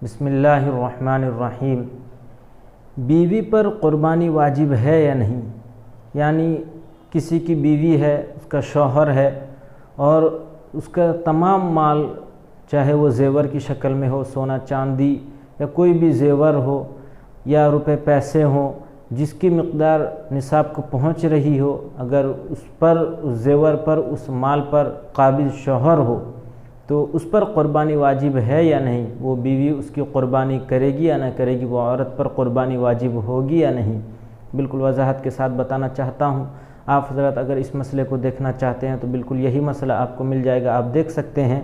بسم اللہ الرحمن الرحیم۔ بیوی پر قربانی واجب ہے یا نہیں؟ یعنی کسی کی بیوی ہے، اس کا شوہر ہے اور اس کا تمام مال، چاہے وہ زیور کی شکل میں ہو، سونا چاندی یا کوئی بھی زیور ہو یا روپے پیسے ہوں، جس کی مقدار نصاب کو پہنچ رہی ہو، اگر اس پر، اس زیور پر، اس مال پر قابض شوہر ہو تو اس پر قربانی واجب ہے یا نہیں؟ وہ بیوی اس کی قربانی کرے گی یا نہ کرے گی؟ وہ عورت پر قربانی واجب ہوگی یا نہیں؟ بالکل وضاحت کے ساتھ بتانا چاہتا ہوں۔ آپ حضرات اگر اس مسئلے کو دیکھنا چاہتے ہیں تو بالکل یہی مسئلہ آپ کو مل جائے گا۔ آپ دیکھ سکتے ہیں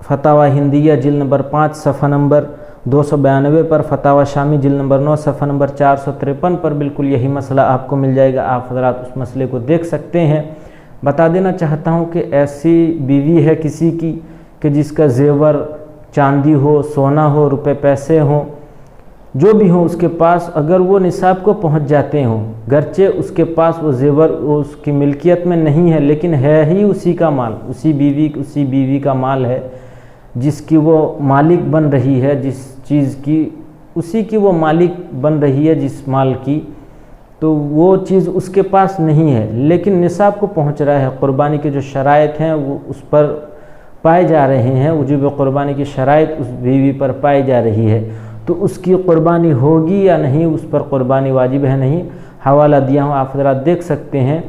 فتاوی ہندیہ جلد نمبر 5 صفحہ نمبر 292 پر، فتاوی شامی جلد نمبر 9 صفحہ نمبر 453 پر بالکل یہی مسئلہ آپ کو مل جائے گا۔ آپ حضرات اس مسئلے کو دیکھ سکتے ہیں۔ بتا دینا چاہتا ہوں کہ ایسی بیوی ہے کسی کی کہ جس کا زیور چاندی ہو، سونا ہو، روپے پیسے ہوں، جو بھی ہوں اس کے پاس، اگر وہ نصاب کو پہنچ جاتے ہوں، گرچہ اس کے پاس وہ زیور اس کی ملکیت میں نہیں ہے لیکن ہے ہی اسی کا مال، اسی بیوی کا مال ہے جس کی وہ مالک بن رہی ہے، جس چیز کی اسی کی وہ مالک بن رہی ہے، جس مال کی، تو وہ چیز اس کے پاس نہیں ہے لیکن نصاب کو پہنچ رہا ہے۔ قربانی کے جو شرائط ہیں وہ اس پر پائے جا رہے ہیں، وجوب قربانی کی شرائط اس بیوی پر پائی جا رہی ہے، تو اس کی قربانی ہوگی یا نہیں؟ اس پر قربانی واجب ہے نہیں؟ حوالہ دیا ہوں، آپ حضرات دیکھ سکتے ہیں۔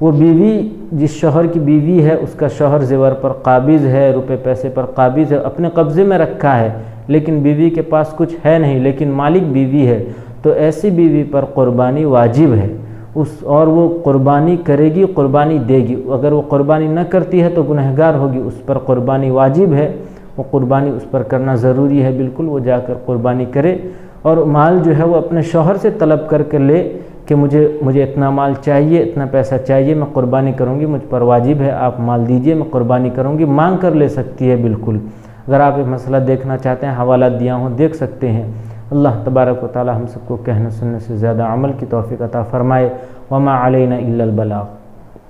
وہ بیوی جس شوہر کی بیوی ہے، اس کا شوہر زیور پر قابض ہے، روپے پیسے پر قابض ہے، اپنے قبضے میں رکھا ہے لیکن بیوی کے پاس کچھ ہے نہیں لیکن مالک بیوی ہے، تو ایسی بیوی پر قربانی واجب ہے اور وہ قربانی کرے گی، قربانی دے گی۔ اگر وہ قربانی نہ کرتی ہے تو گنہگار ہوگی، اس پر قربانی واجب ہے، وہ قربانی اس پر کرنا ضروری ہے، بالکل وہ جا کر قربانی کرے اور مال جو ہے وہ اپنے شوہر سے طلب کر کے لے کہ مجھے اتنا مال چاہیے، اتنا پیسہ چاہیے، میں قربانی کروں گی، مجھ پر واجب ہے، آپ مال دیجئے، میں قربانی کروں گی، مانگ کر لے سکتی ہے بالکل۔ اگر آپ یہ مسئلہ دیکھنا چاہتے ہیں حوالہ دیا ہوں، دیکھ سکتے ہیں۔ اللہ تبارک و تعالی ہم سب کو کہنے سننے سے زیادہ عمل کی توفیق عطا فرمائے۔ وما علینا الا البلاغ۔